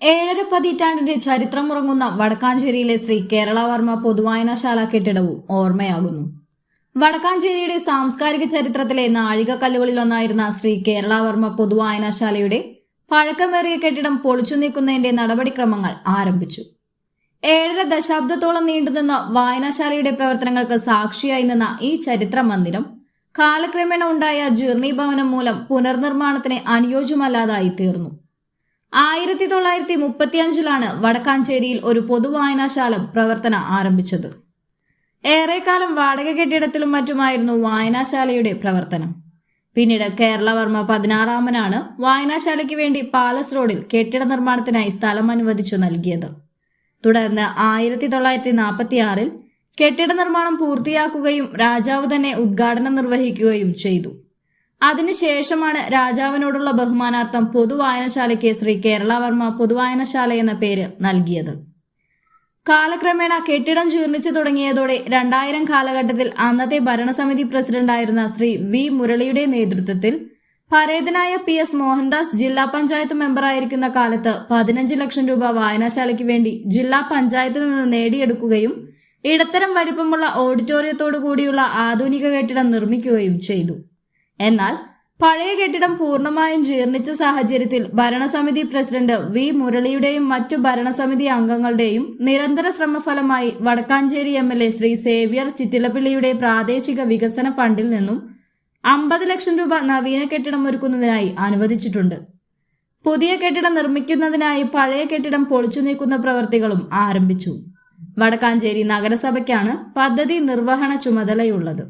ഏഴര പതിറ്റാണ്ടിന്റെ ചരിത്രമുറങ്ങുന്ന വടക്കാഞ്ചേരിയിലെ ശ്രീ കേരളവർമ്മ പൊതുവായനശാല കെട്ടിടവും ഓർമ്മയാകുന്നു. വടക്കാഞ്ചേരിയുടെ സാംസ്കാരിക ചരിത്രത്തിലെ നാഴികക്കല്ലുകളിലൊന്നായിരുന്ന ശ്രീ കേരളവർമ്മ പൊതുവായനശാലയുടെ പഴക്കമേറിയ കെട്ടിടം പൊളിച്ചു നീക്കുന്നതിന്റെ നടപടിക്രമങ്ങൾ ആരംഭിച്ചു. 7.5 ദശാബ്ദത്തോളം നീണ്ടുനിന്ന വായനശാലയുടെ പ്രവർത്തനങ്ങൾക്ക് സാക്ഷിയായി നിന്ന ഈ ചരിത്ര മന്ദിരം കാലക്രമേണ ഉണ്ടായ ജീർണീഭവനം മൂലം പുനർനിർമ്മാണത്തിന് അനുയോജ്യമല്ലാതായി തീർന്നു. 1935 വടക്കാഞ്ചേരിയിൽ ഒരു പൊതുവായനശാല പ്രവർത്തനം ആരംഭിച്ചത്. ഏറെക്കാലം വാടക കെട്ടിടത്തിലും മറ്റുമായിരുന്നു വായനശാലയുടെ പ്രവർത്തനം. പിന്നീട് കേരളവർമ്മ 16-മനാണ് വായനശാലയ്ക്ക് വേണ്ടി പാലസ് റോഡിൽ കെട്ടിട നിർമ്മാണത്തിനായി സ്ഥലം അനുവദിച്ചു നൽകിയത്. തുടർന്ന് 1946 കെട്ടിട നിർമ്മാണം പൂർത്തിയാക്കുകയും രാജാവ് തന്നെ ഉദ്ഘാടനം നിർവഹിക്കുകയും ചെയ്തു. അതിനുശേഷമാണ് രാജാവിനോടുള്ള ബഹുമാനാർത്ഥം പൊതുവായനശാലയ്ക്ക് ശ്രീ കേരളവർമ്മ പൊതുവായനശാല എന്ന പേര് നൽകിയത്. കാലക്രമേണ കെട്ടിടം ജീർണിച്ചു തുടങ്ങിയതോടെ 2000 കാലഘട്ടത്തിൽ അന്നത്തെ ഭരണസമിതി പ്രസിഡന്റായിരുന്ന ശ്രീ വി മുരളിയുടെ നേതൃത്വത്തിൽ പരേതനായ PS മോഹൻദാസ് ജില്ലാ പഞ്ചായത്ത് മെമ്പറായിരിക്കുന്ന കാലത്ത് 15 ലക്ഷം രൂപ വായനശാലയ്ക്ക് വേണ്ടി ജില്ലാ പഞ്ചായത്തിൽ നിന്ന് നേടിയെടുക്കുകയും ഇടത്തരം വലിപ്പമുള്ള ഓഡിറ്റോറിയത്തോടു കൂടിയുള്ള ആധുനിക കെട്ടിടം നിർമ്മിക്കുകയും ചെയ്തു. എന്നാൽ പഴയ കെട്ടിടം പൂർണ്ണമായും ജീർണിച്ച സാഹചര്യത്തിൽ ഭരണസമിതി പ്രസിഡന്റ് വി മുരളിയുടെയും മറ്റു ഭരണസമിതി അംഗങ്ങളുടെയും നിരന്തര ശ്രമഫലമായി വടക്കാഞ്ചേരി MLA ശ്രീ സേവ്യർ ചിറ്റിലപ്പിള്ളിയുടെ പ്രാദേശിക വികസന ഫണ്ടിൽ നിന്നും 50 ലക്ഷം രൂപ നവീന കെട്ടിടം ഒരുക്കുന്നതിനായി അനുവദിച്ചിട്ടുണ്ട്. പുതിയ കെട്ടിടം നിർമ്മിക്കുന്നതിനായി പഴയ കെട്ടിടം പൊളിച്ചു നീക്കുന്ന പ്രവൃത്തികളും ആരംഭിച്ചു. വടക്കാഞ്ചേരി നഗരസഭയ്ക്കാണ് പദ്ധതി നിർവഹണ ചുമതലയുള്ളത്.